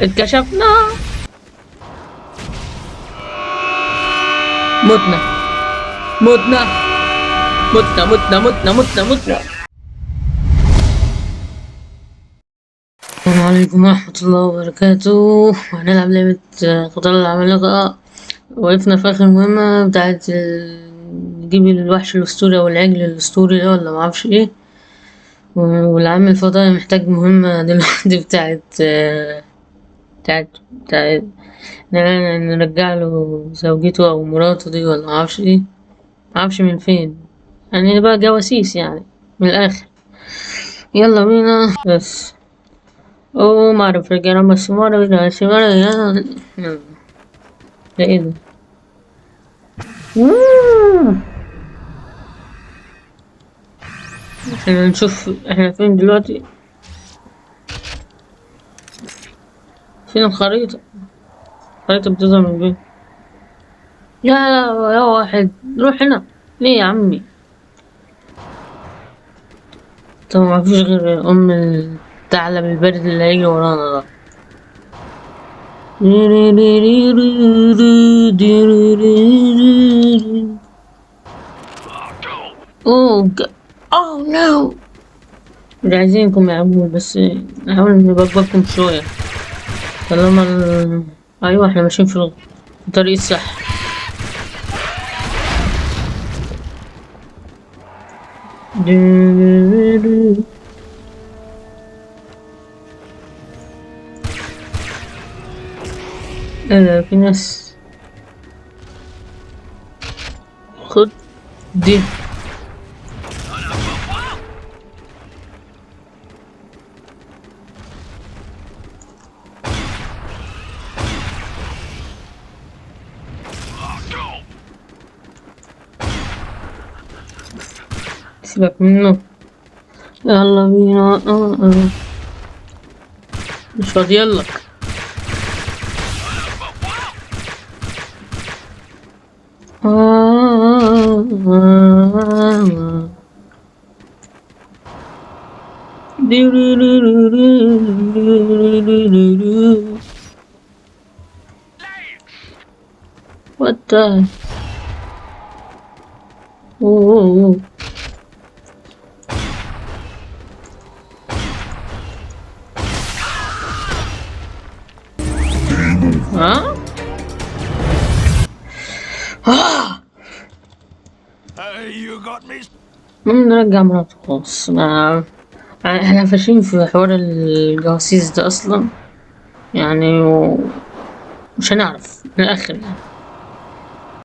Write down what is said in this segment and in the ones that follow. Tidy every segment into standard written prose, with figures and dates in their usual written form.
اتكشفنا. متنا متنا متنا متنا متنا متنا متنا. السلام عليكم ورحمة الله وبركاته. هنلعب لعبة قتال العمالقة. وقفنا في آخر مهمة بتاعت نجيب الوحش الأسطوري أو العجل الأسطوري ده ولا معرفش ايه. والعم الفضائي محتاج مهمة دلوقتي بتاعت نرجع له زوجته أو مراته دي ولا معرفش ايه، معرفش من فين. يعني بقى جواسيس يعني من الآخر. يلا بينا بس. اوه معرف رجعنا بس مرة بس مرة يلا. ده ايه ده؟ احنا نشوف احنا فين دلوقتي. فين الخريطة؟ الخريطة بتظهر من فين؟ لا لا يا واحد روح هنا. ليه يا عمي؟ طب ما فيش غير ام الثعلب البارد اللي هيجي ورانا ده. اوه اوه نو. مش عايزينكم يا عمول بس نحاول نبقبقكم شوية طالما ايوه احنا ماشيين في الطريق الصح. لا لا في ناس. خد دي. سيبك منه. يلا بينا مش فاضيلك. What the? Oh. ها؟ نرجع مراته خلاص. ما احنا فاشلين في حوار الجواسيس ده اصلا يعني مش هنعرف من الاخر يعني.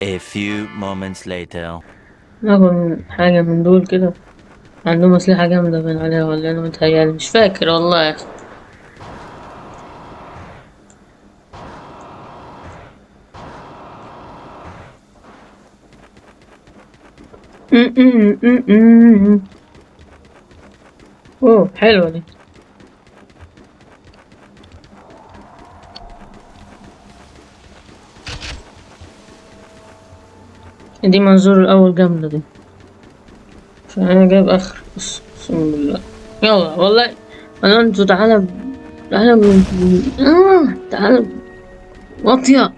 A few moments later. ناخد حاجة من دول كده. عندهم أسلحة جامدة بين عليها ولا أنا متهيألي مش فاكر والله يا أخي. اوه حلوة دي. دي منظور الأول جامدة دي. فأنا جايب آخر بسم بالله. يلا والله أنا أنتوا تعالى تعالى تعالى واطية.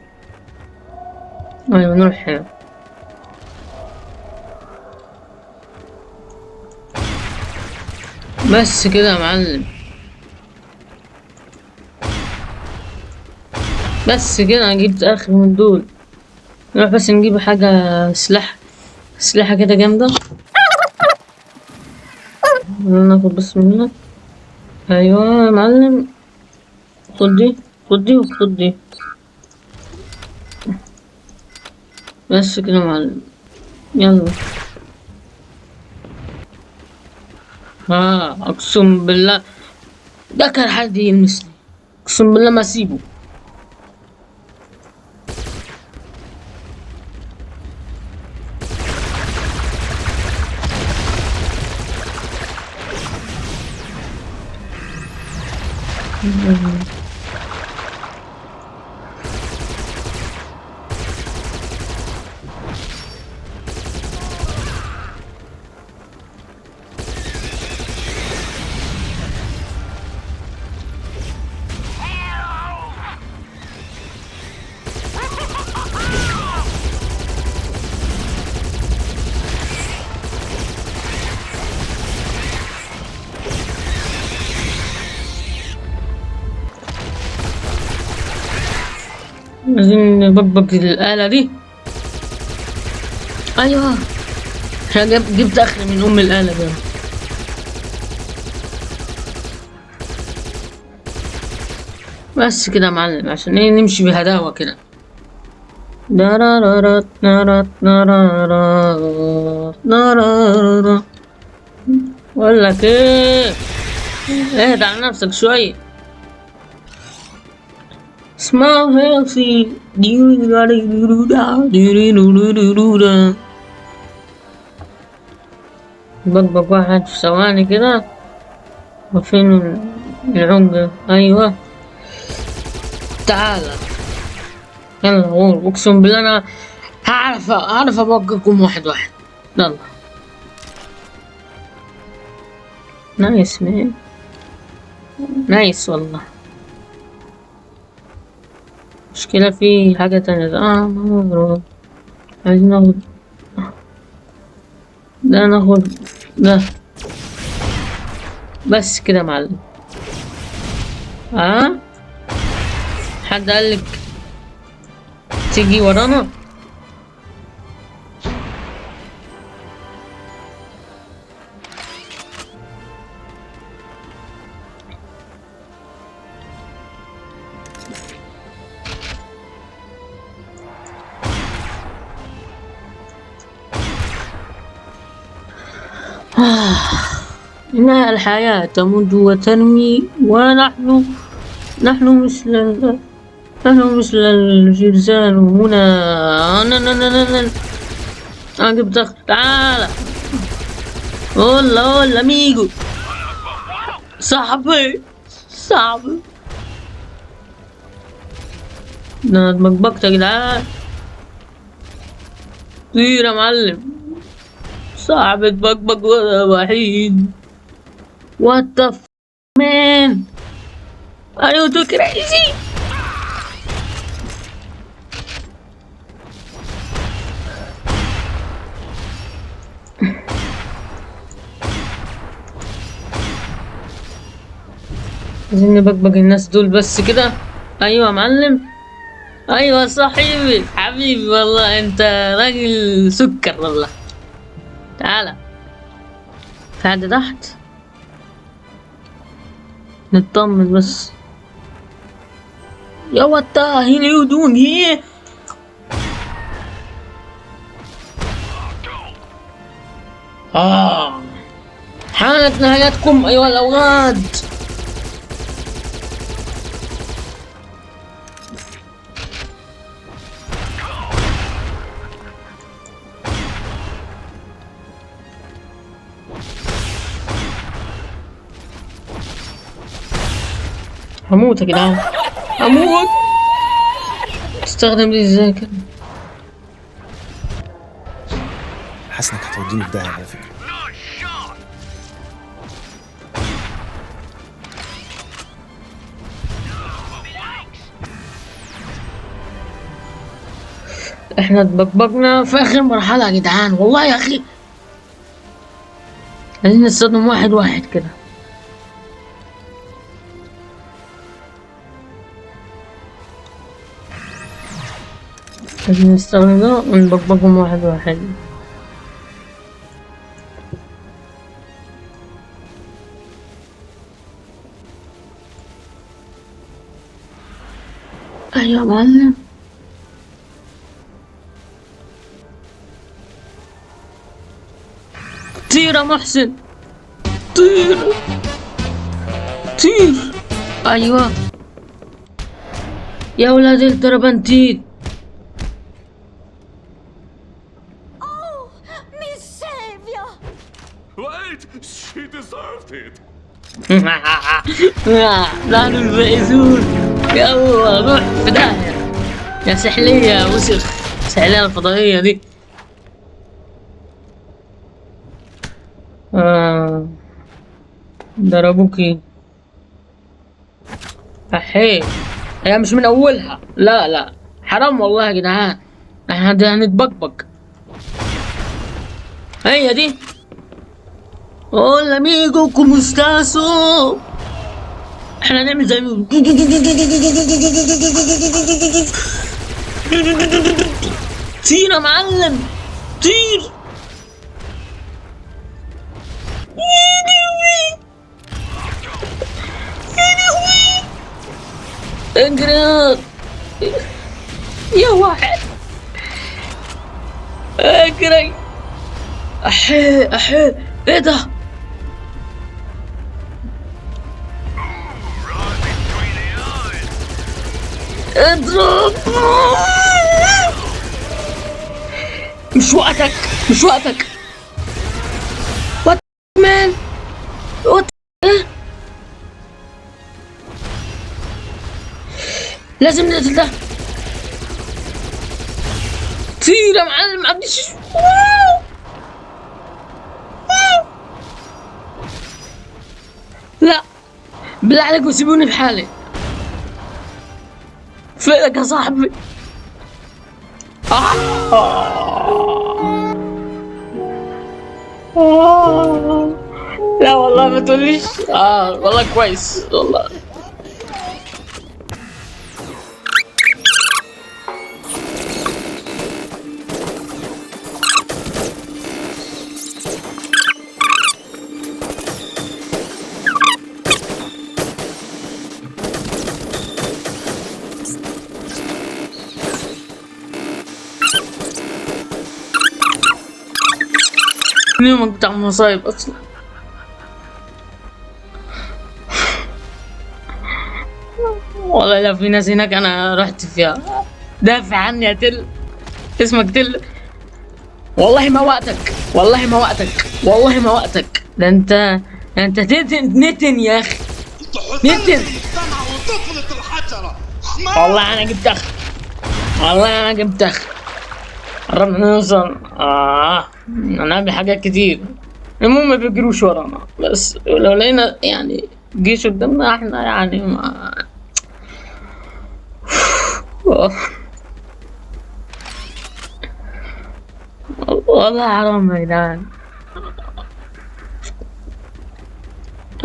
أيوة نروح هنا. بس كده يا معلم. بس كده أنا جبت آخر من دول. نروح بس نجيب حاجة سلاحة كده جامدة. ناخد بس منك. أيوة يا معلم. خد دي خد دي وخد دي. بس كده يا معلم. يلا. أقسم بالله ده كان حد يلمسني. أقسم بالله ما أسيبه. عايزين نبقبق الآلة دي. أيوه عشان جبت آخر من أم الآلة ده. بس كده يا معلم عشان ايه نمشي بهداوة كده. دارارارات نارات نارارات نارارات. بقول لك ايه، اهدى على نفسك شوية. اسمع هيلثي بقبق واحد في ثواني كده. وفين العنقة؟ ايوه تعال يلا غور. اقسم بالله انا هعرف ابقكم واحد واحد. يلا نايس مان، نايس والله. مشكلة في حاجة تانية. مبروك. عايزين ناخد ده، ناخد ده بس كده يا معلم. حد قالك تيجي ورانا؟ إنها الحياة تمج وتنمي ونحن مثل الجرذان هنا. أنا جبت أخ. تعال هولا أميجو. صاحبي أنا اتبقبقت يا جدعان. طير يا معلم. صاحب اتبقبق وأنا وحيد. What the man are you too crazy؟ عايزين نبقبق الناس دول بس كده. ايوه يا معلم، ايوه صاحبي حبيبي والله انت راجل سكر والله. تعالى في حد تحت نطمن بس. يا what the hell you doing here؟ حانت نهايتكم ايها الاولاد. هموت يا جدعان، هموت. استخدم دي ازاي كده؟ حاسس انك هتوديني في داهيه على فكره. احنا اتبقبقنا في اخر مرحلة يا جدعان والله يا اخي. عايزين نستخدم واحد واحد كده. لازم نستخدم ده ونبقبقهم واحد واحد. ايوه يا معلم. طير يا محسن، طير. ايوه يا ولاد التربنتين. Wait, she deserved it. نحن الفائزون. يلا روح في داهية يا سحلية يا وسخ، سحلية الفضائية دي. ضربوكي. احيه هي مش من اولها. لا حرام والله يا جدعان، احنا هنتبقبق. هي دي. Hola amigo, ¿cómo estás? احنا نعمل زي طير يا معلم، طير. يا لهوي، يا لهوي، اجري يا واحد، اجري. احي احي، ايه ده؟ اضرب. مش وقتك، مش وقتك. وات مان، وات. لازم نقتل ده. طير يا معلم، معديش. لا بالله عليكم سيبوني في حالي. فينك يا صاحبي؟ لا والله ما تقوليش. والله كويس والله. يومك بتاع مصايب اصلا. والله لا، في ناس هناك انا رحت فيها. دافع عني يا تل، اسمك تل. والله ما وقتك، والله ما وقتك، والله ما وقتك. ده انت نتن يا اخي، نتن. والله انا جبت اخر، والله انا جبت اخر. قربنا نوصل. انا بحاجات كتير. المهم ما بيجروش ورانا، بس لو لقينا يعني جيش قدامنا احنا يعني ما. والله حرام يا جدعان.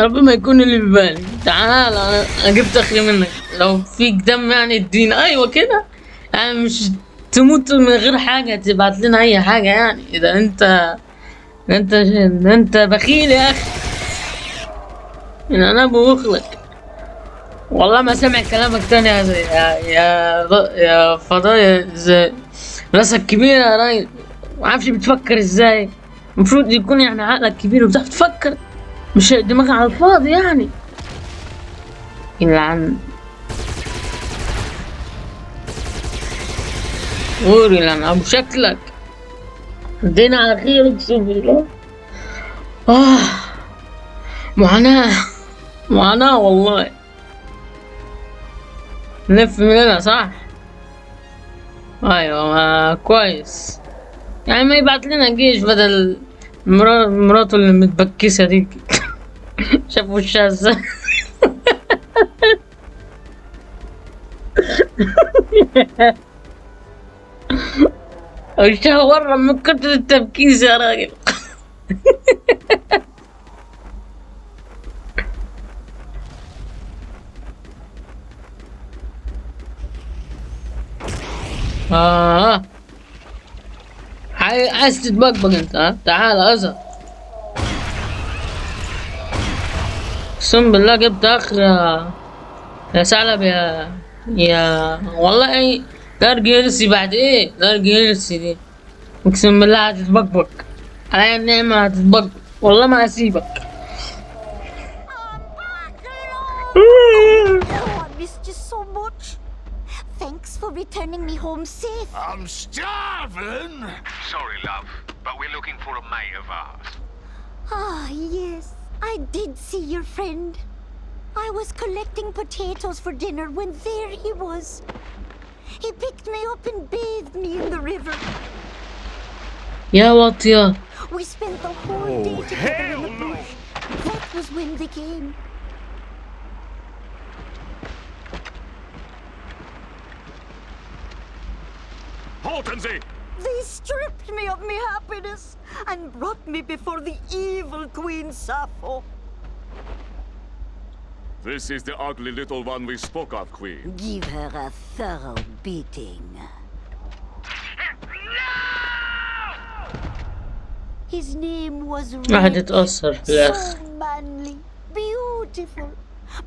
ربما يكون اللي ببالي. تعال انا جبت اخري منك. لو فيك دم يعني ادينا. ايوه كده يعني، مش تموت من غير حاجة، تبعت لنا اي حاجة يعني. اذا انت بخيل يا اخي. ان انا بوخلك. والله ما سمع كلامك تاني يا فضايا. زي راسك كبيرة يا راجل، معرفش بتفكر ازاي. المفروض يكون يعني عقلك كبير وبتعرف تفكر، مش دماغك على الفاضي يعني. يلعن قول يلعن ابو شكلك. ادينا على خير اقسم بالله. معاناة، معاناة والله. نلف من هنا صح؟ ايوه ما كويس يعني، ما يبعت لنا جيش بدل مراته اللي متبكسة دي. شاف وشها ازاي. وشها ورم من كتر التبكيس يا راجل. عايز تتبقبق انت؟ تعال ازهر. اقسم بالله جبت اخر يا ثعلب يا والله. دار جيرسي بعد ايه؟ دار جيرسي دي اقسم بالله هتتبقبق على النعمة، هتتبقبق والله ما هسيبك. Oh, I missed you so much. Thanks for returning me home safe. I'm starving. Sorry, love, but we're looking for a mate of ours. Ah, yes, I did see your friend. I was collecting potatoes for dinner when there he was. He picked me up and bathed me in the river. يا واطية. We spent the whole day together in the bush. That was when they came. Halten They stripped me of my happiness and brought me before the evil Queen Sappho. This is the ugly little one we spoke of, Queen. Give her a thorough beating. His name was واحد Reg. يتأثر في الآخر. So manly, beautiful.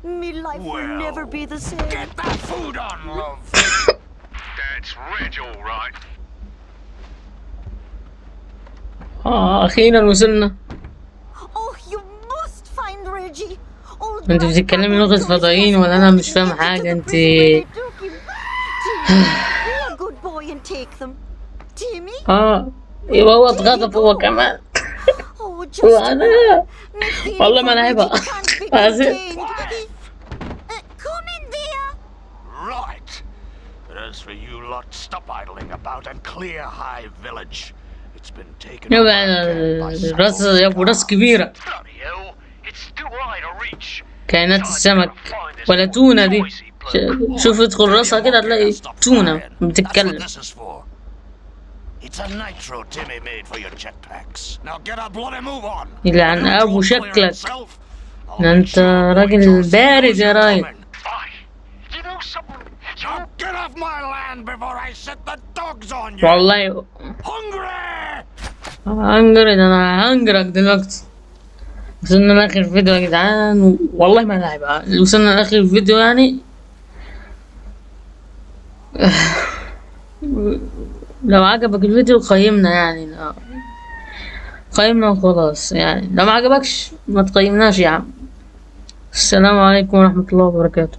Me life will Well, never be the same. Get that food on, love. That's Reg, all right. أخيرا وصلنا. Oh, you must find Reggie. Old انت بتتكلمي لغة فضائيين ولا أنا مش فاهم حاجة؟ انت Timmy, be a good boy and take them. Timmy? يبقى هو اتغضب هو كمان. Oh, just وأنا Miss والله ما لعبها. Reggie can't be آسف. contained. Come in there. Right. But as for you lot, stop idling about and clear High Village. It's been taken over again by يبقى راس يا أبو راس كبيرة. Bloody hell. It's too high to reach. كائنات السمك ولا تونة دي. شوف ادخل راسها كده هتلاقي تونة That's what بتتكلم. this is for. It's a nitro Timmy made for your jetpacks. Now get a bloody move on. يلعن If you أبو don't clear شكلك. yourself, I'll ده make أنت sure راجل Rogers بارد يا knows you're راجل. coming. You know something? Now get off my land before I set the dogs on you. والله Hungry! هنجرد، أنا هنجرك دلوقتي. وصلنا لآخر الفيديو يا جدعان، والله ما لعبها. وصلنا لآخر الفيديو يعني. لو عجبك الفيديو قيمنا يعني، قيمنا وخلاص يعني. لو ما عجبكش ما تقيمناش يا عم. السلام عليكم ورحمة الله وبركاته.